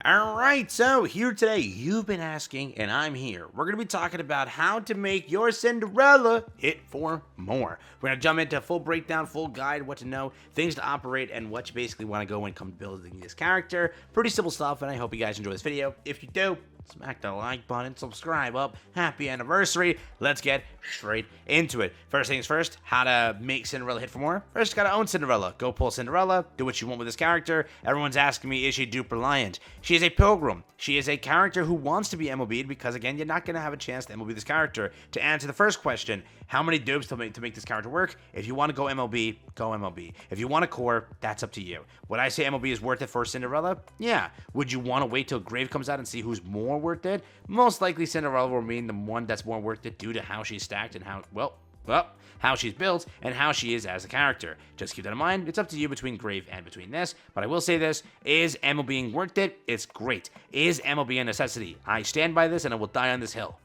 Alright, so here today, you've been asking, and I'm here. We're going to be talking about how to make your Cinderella hit for more. We're going to jump into a full breakdown, full guide, what to know, things to operate, and what you basically want to go and come building this character. Pretty simple stuff, and I hope you guys enjoy this video. If you do, smack the like button, subscribe up, happy anniversary. Let's get straight into it. First things first, how to make Cinderella hit for more. First, you gotta own Cinderella. Go pull Cinderella, do what you want with this character. Everyone's asking me, is she dupe reliant? She is a pilgrim. She is a character who wants to be MLB'd because, again, you're not gonna have a chance to MLB this character. To answer the first question, how many dupes to make this character work? If you want to go MLB, go MLB. If you want a core, that's up to you. Would I say MLB is worth it for Cinderella? Yeah. Would you want to wait till Grave comes out and see who's more worth it? Most likely Cinderella will remain the one that's more worth it due to how she's stacked and how she's built and how she is as a character. Just keep that in mind. It's up to you between Grave and between this. But I will say this, is MLBing worth it? It's great. Is MLB a necessity? I stand by this and I will die on this hill.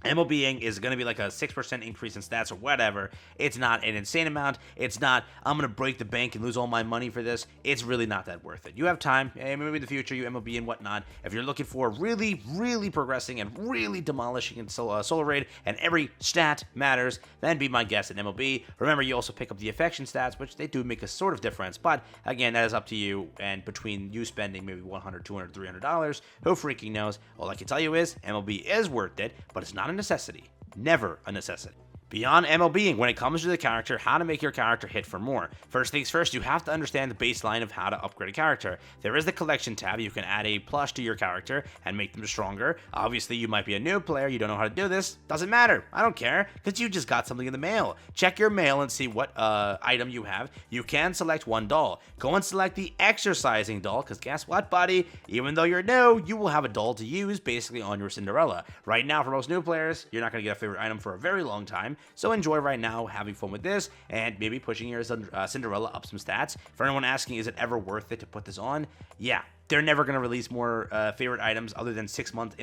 MLBing is going to be like a 6% increase in stats or whatever. It's not an insane amount. It's not, I'm going to break the bank and lose all my money for this. It's really not that worth it. You have time. Maybe in the future, you MLB and whatnot. If you're looking for really, really progressing and really demolishing in Solar Raid and every stat matters, then be my guest at MLB. Remember, you also pick up the affection stats, which they do make a sort of difference. But again, that is up to you. And between you spending maybe $100, $200, $300, who freaking knows? All I can tell you is MLB is worth it, but it's not a necessity. Never a necessity. Beyond MLBing, when it comes to the character, how to make your character hit for more. First things first, you have to understand the baseline of how to upgrade a character. There is the collection tab. You can add a plush to your character and make them stronger. Obviously, you might be a new player. You don't know how to do this. Doesn't matter. I don't care, because you just got something in the mail. Check your mail and see what item you have. You can select one doll. Go and select the exercising doll, because guess what, buddy? Even though you're new, you will have a doll to use basically on your Cinderella. Right now, for most new players, you're not going to get a favorite item for a very long time. So enjoy right now, having fun with this, and maybe pushing your Cinderella up some stats. For anyone asking, is it ever worth it to put this on? Yeah. They're never going to release more favorite items other than 6-month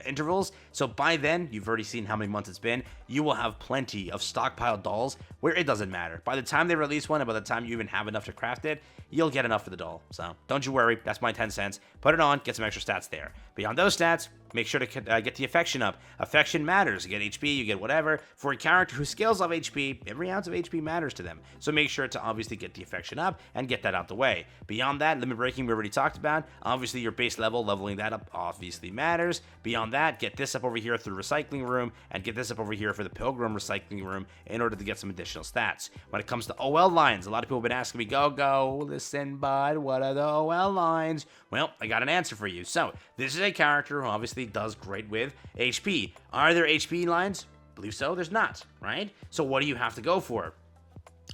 intervals. So by then, you've already seen how many months it's been. You will have plenty of stockpiled dolls where it doesn't matter. By the time they release one and by the time you even have enough to craft it, you'll get enough for the doll. So don't you worry. That's my 10 cents. Put it on, get some extra stats there. Beyond those stats, make sure to get the affection up. Affection matters. You get HP, you get whatever. For a character who scales off HP, every ounce of HP matters to them. So make sure to obviously get the affection up and get that out the way. Beyond that, limit breaking we already talked about. Obviously, your base level, leveling that up obviously matters. Beyond that, get this up over here through the recycling room and get this up over here for the pilgrim recycling room in order to get some additional stats. When it comes to OL lines, a lot of people have been asking me, go, listen, bud, what are the OL lines? Well, I got an answer for you. So, this is a character who obviously does great with HP. Are there HP lines? I believe so. There's not, right? So what do you have to go for?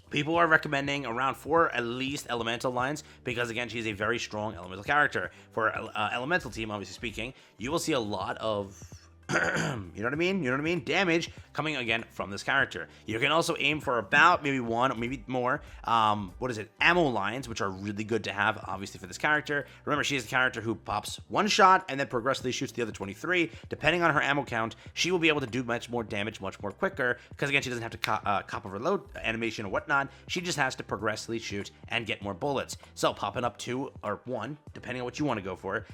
People are recommending around 4 at least elemental lines because, again, she's a very strong elemental character. For elemental team, obviously speaking, you will see a lot of you know what I mean? Damage coming again from this character. You can also aim for about maybe one, maybe more. Ammo lines, which are really good to have, obviously, for this character. Remember, she is a character who pops one shot and then progressively shoots the other 23. Depending on her ammo count, she will be able to do much more damage, much more quicker. Because again, she doesn't have to cop of reload animation or whatnot. She just has to progressively shoot and get more bullets. So popping up 2 or 1, depending on what you want to go for.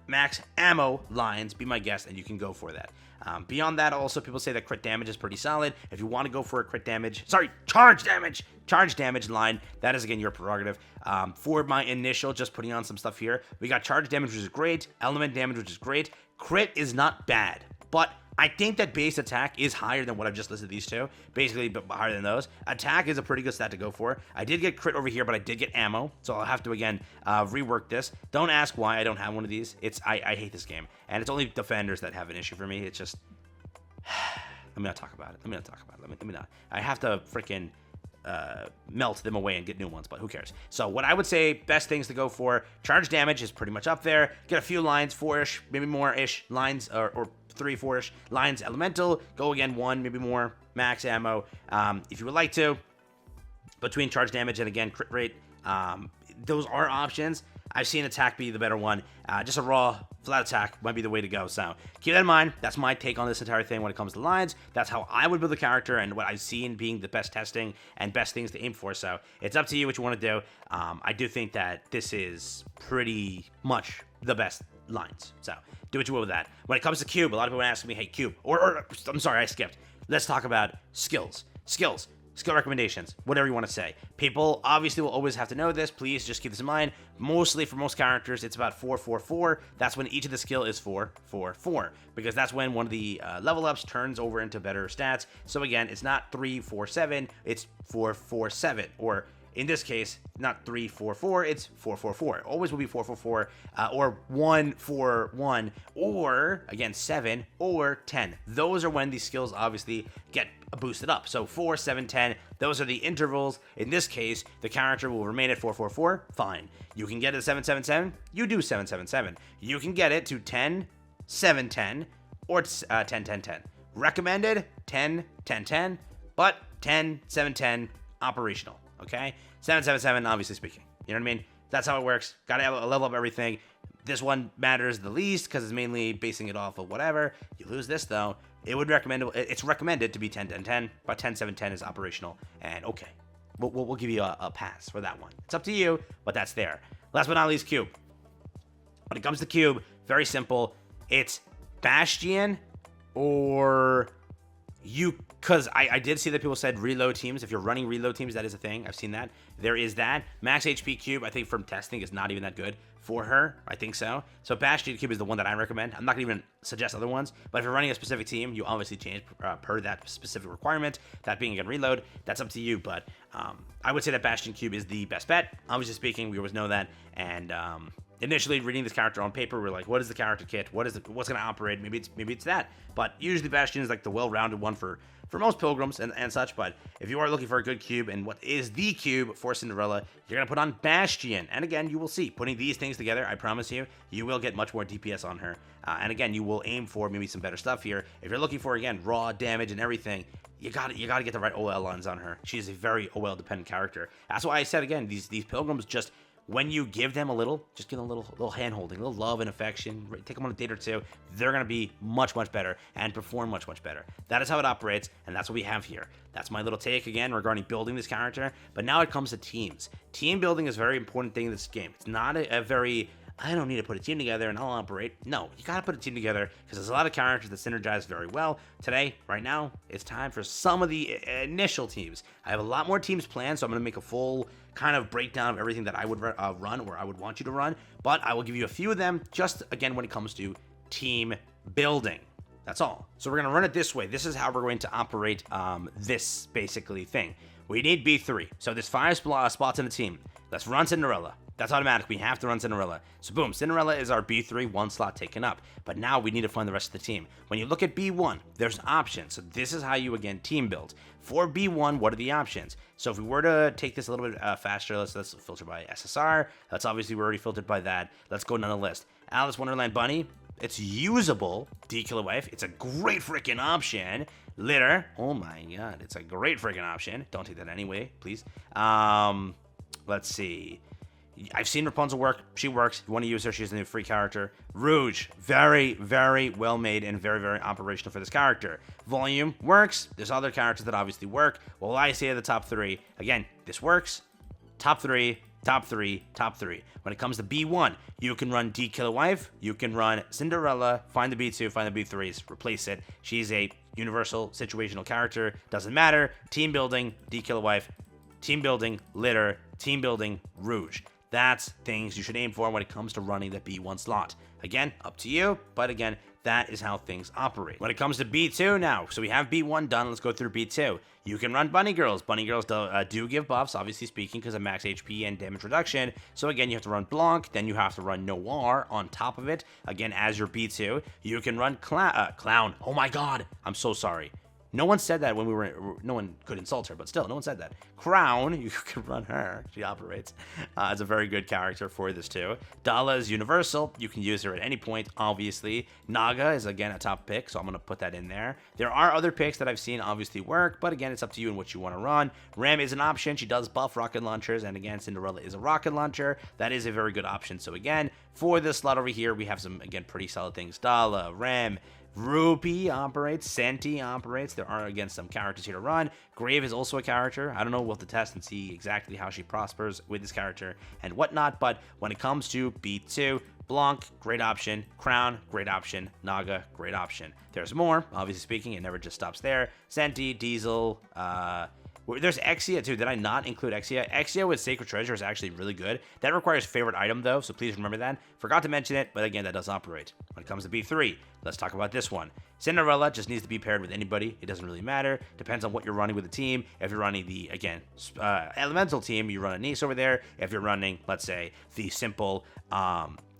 Max ammo lines, be my guest, and you can go for that. Beyond that, also, people say that crit damage is pretty solid. If you want to go for a charge damage line, that is, again, your prerogative. For my initial, just putting on some stuff here, we got charge damage, which is great, element damage, which is great. Crit is not bad, but I think that base attack is higher than what I've just listed these two. Basically, but higher than those. Attack is a pretty good stat to go for. I did get crit over here, but I did get ammo. So I'll have to, again, rework this. Don't ask why I don't have one of these. I hate this game. And it's only defenders that have an issue for me. It's just... Let me not talk about it. Let me not. I have to freaking... melt them away and get new ones, but who cares? So what I would say, best things to go for, charge damage is pretty much up there. Get a few lines, 4-ish, maybe more-ish lines, or 3, 4-ish lines elemental. Go again, 1, maybe more, max ammo. If you would like to, between charge damage and, again, crit rate, those are options. I've seen attack be the better one. Just a raw, flat attack might be the way to go. So keep that in mind. That's my take on this entire thing when it comes to lines. That's how I would build a character and what I've seen being the best testing and best things to aim for. So it's up to you what you want to do. I do think that this is pretty much the best lines. So do what you will with that. When it comes to cube, a lot of people ask me, hey, cube, or I'm sorry, I skipped. Let's talk about skills. Skill recommendations, whatever you want to say. People obviously will always have to know this. Please just keep this in mind. Mostly for most characters, it's about 4-4-4. That's when each of the skill is 4-4-4, because that's when one of the level ups turns over into better stats. So again, it's not 3-4-7, it's 4-4-7, or in this case, not 3-4-4, it's 4-4-4. It always will be 4-4-4, or 1-4-1, or again 7 or 10. Those are when these skills obviously get boosted up. So 4, 7, 10. Those are the intervals. In this case, the character will remain at 4-4-4. Fine. You can get it to 7-7-7. You do 7-7-7. You can get it to 10-7-10 or 10-10-10. Recommended 10-10-10, but 10-7-10 operational. Okay, 7-7-7, obviously speaking. You know what I mean? That's how it works. Got to level up everything. This one matters the least because it's mainly basing it off of whatever. You lose this though, it's recommended to be 10-10-10, but 10-7-10 is operational. And okay, we'll give you a pass for that one. It's up to you, but that's there. Last but not least, cube. When it comes to cube, very simple. It's Bastion or you, because I did see that people said reload teams. If you're running reload teams, that is a thing. I've seen that. There is that. Max HP cube, I think from testing, is not even that good for her. I think so. So Bastion cube is the one that I recommend. I'm not going to even suggest other ones. But if you're running a specific team, you obviously change per that specific requirement. That being again reload, that's up to you. But I would say that Bastion cube is the best bet. Obviously speaking, we always know that. And initially reading this character on paper, we're like, what is the character kit? What's going to operate? Maybe it's that. But usually Bastion is like the well-rounded one for most pilgrims and such. But if you are looking for a good cube and what is the cube for Cinderella, you're going to put on Bastion. And again, you will see, putting these things together, I promise you, you will get much more DPS on her. And again, you will aim for maybe some better stuff here. If you're looking for, again, raw damage and everything, you got to get the right OL lines on her. She is a very OL-dependent character. That's why I said, again, these pilgrims just... when you give them a little, just give them a little hand-holding, a little love and affection, take them on a date or two, they're going to be much, much better and perform much, much better. That is how it operates, and that's what we have here. That's my little take, again, regarding building this character. But now it comes to teams. Team building is a very important thing in this game. It's not a very... I don't need to put a team together and I'll operate. No, you gotta put a team together because there's a lot of characters that synergize very well. Today, right now, it's time for some of the initial teams. I have a lot more teams planned, so I'm gonna make a full kind of breakdown of everything that I would run or I would want you to run. But I will give you a few of them just, again, when it comes to team building. That's all. So we're gonna run it this way. This is how we're going to operate this basically thing. We need B3. So there's 5 spots in the team. Let's run Cinderella. That's automatic. We have to run Cinderella. So boom, Cinderella is our B3, 1 slot taken up. But now we need to find the rest of the team. When you look at B1, there's options. So this is how you, again, team build. For B1, what are the options? So if we were to take this a little bit faster, let's filter by SSR. That's obviously, we're already filtered by that. Let's go down the list. Alice Wonderland Bunny. It's usable. D-Killer Wife. It's a great freaking option. Litter. Oh my god. It's a great freaking option. Don't take that anyway, please. Let's see. I've seen Rapunzel work. She works. If you want to use her, she's a new free character. Rouge. Very, very well made and very, very operational for this character. Volume works. There's other characters that obviously work. Well, I say the top 3. Again, this works. Top 3. Top 3, top 3. When it comes to B1, you can run D-Killer Wife, you can run Cinderella, find the B2, find the B3s, replace it. She's a universal situational character, doesn't matter. Team building, D-Killer Wife, team building, Litter, team building, Rouge. That's things you should aim for when it comes to running the B1 slot. Again, up to you, but again, that is how things operate. When it comes to B2 now, so we have B1 done, let's go through B2. You can run Bunny Girls. Bunny Girls do give buffs, obviously speaking, because of max HP and damage reduction. So again, you have to run Blanc, then you have to run Noir on top of it, again, as your B2. You can run Clown. Oh my god, I'm so sorry. No one said that when we were, no one could insult her, but still, no one said that. Crown, you can run her. She operates as a very good character for this too. Dala is universal. You can use her at any point, obviously. Naga is, again, a top pick, so I'm going to put that in there. There are other picks that I've seen obviously work, but again, it's up to you and what you want to run. Ram is an option. She does buff rocket launchers, and again, Cinderella is a rocket launcher. That is a very good option. So again, for this slot over here, we have some, again, pretty solid things. Dala, Ram, Rupee operates, Senti operates. There are, again, some characters here to run. Grave is also a character. I don't know, we'll have to test and see exactly how she prospers with this character and whatnot, but when it comes to B2, Blanc, great option. Crown, great option. Naga, great option. There's more, obviously speaking, it never just stops there. Senti, Diesel, there's Exia too. Did I not include Exia? Exia with Sacred Treasure is actually really good. That requires favorite item though, so please remember that. Forgot to mention it, but again, that does operate. When it comes to B3, let's talk about this one. Cinderella just needs to be paired with anybody. It doesn't really matter. Depends on what you're running with the team. If you're running the, again, elemental team, you run a niece over there. If you're running, let's say, the simple,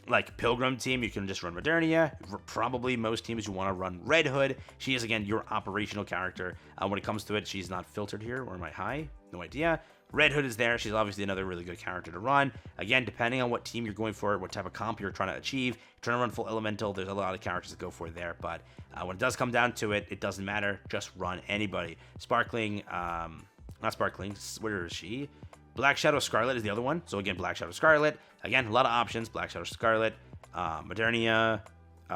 like Pilgrim team, you can just run Modernia. Probably most teams you want to run Red Hood. She is, again, your operational character. When it comes to it, she's not filtered here, or am I high? No idea. Red Hood is there. She's obviously another really good character to run. Again, depending on what team you're going for, what type of comp you're trying to achieve, trying to run full elemental, there's a lot of characters to go for there. But when it does come down to it, it doesn't matter. Just run anybody. Sparkling, not Sparkling, where is she? Black Shadow Scarlet is the other one. So again, Black Shadow Scarlet. Again, a lot of options. Black Shadow Scarlet, Modernia,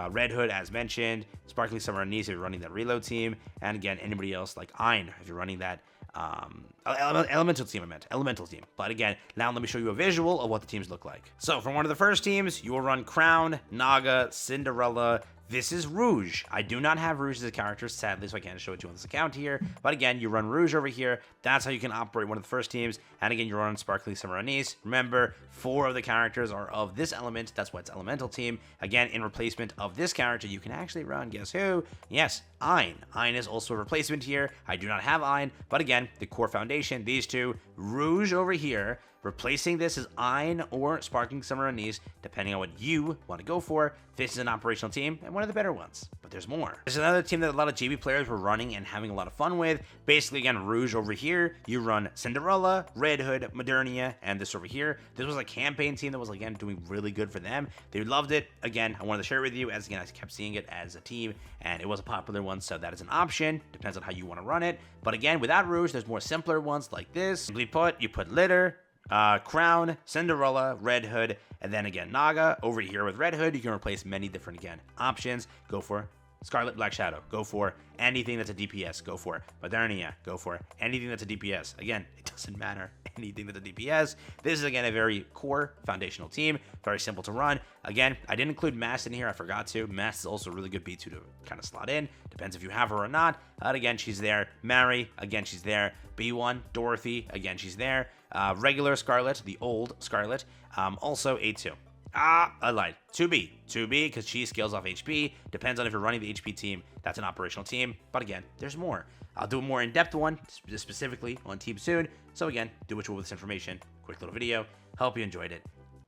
Red Hood, as mentioned. Sparkling Summer Anise if you're running that reload team. And again, anybody else like Ein if you're running that elemental team, elemental team. But again, now let me show you a visual of what the teams look like. So for one of the first teams, you will run Crown, Naga, Cinderella. This is Rouge. I do not have Rouge as a character, sadly, so I can't show it to you on this account here. But again, you run Rouge over here. That's how you can operate one of the first teams. And again, you run Sparkling Summer Anise. Remember, 4 of the characters are of this element. That's why it's elemental team. Again, in replacement of this character, you can actually run, guess who? Yes, Ein. Ein is also a replacement here. I do not have Ein, but again, the core foundation, these two, Rouge over here. Replacing this is Ein or Sparkling Summer Anise, depending on what you want to go for. This is an operational team and one of the better ones, but there's more. There's another team that a lot of GB players were running and having a lot of fun with. Basically, again, Rouge over here, you run Cinderella, Red Hood, Modernia, and this over here. This was a campaign team that was, again, doing really good for them. They loved it. Again, I wanted to share it with you as, again, I kept seeing it as a team, and it was a popular one, so that is an option. Depends on how you want to run it. But again, without Rouge, there's more simpler ones like this. Simply put, you put Litter, Crown, Cinderella, Red Hood, and then again Naga. Over here with Red Hood, you can replace many different, again, options. Go for Scarlet Black Shadow. Go for anything that's a DPS. Go for Modernia. Go for anything that's a DPS. Again, it doesn't matter. Anything that's a DPS. This is, again, a very core foundational team. Very simple to run. Again, I didn't include Mast in here. I forgot to. Mast is also a really good B2 to kind of slot in. Depends if you have her or not. But again, she's there. Mary, again, she's there. B1, Dorothy, again, she's there. Regular Scarlet, the old Scarlet. Also A2. I lied. 2B, because she scales off HP. Depends on if you're running the HP team. That's an operational team. But again, there's more. I'll do a more in-depth one, specifically on Team soon. So again, do what you will with this information. Quick little video. Hope you enjoyed it.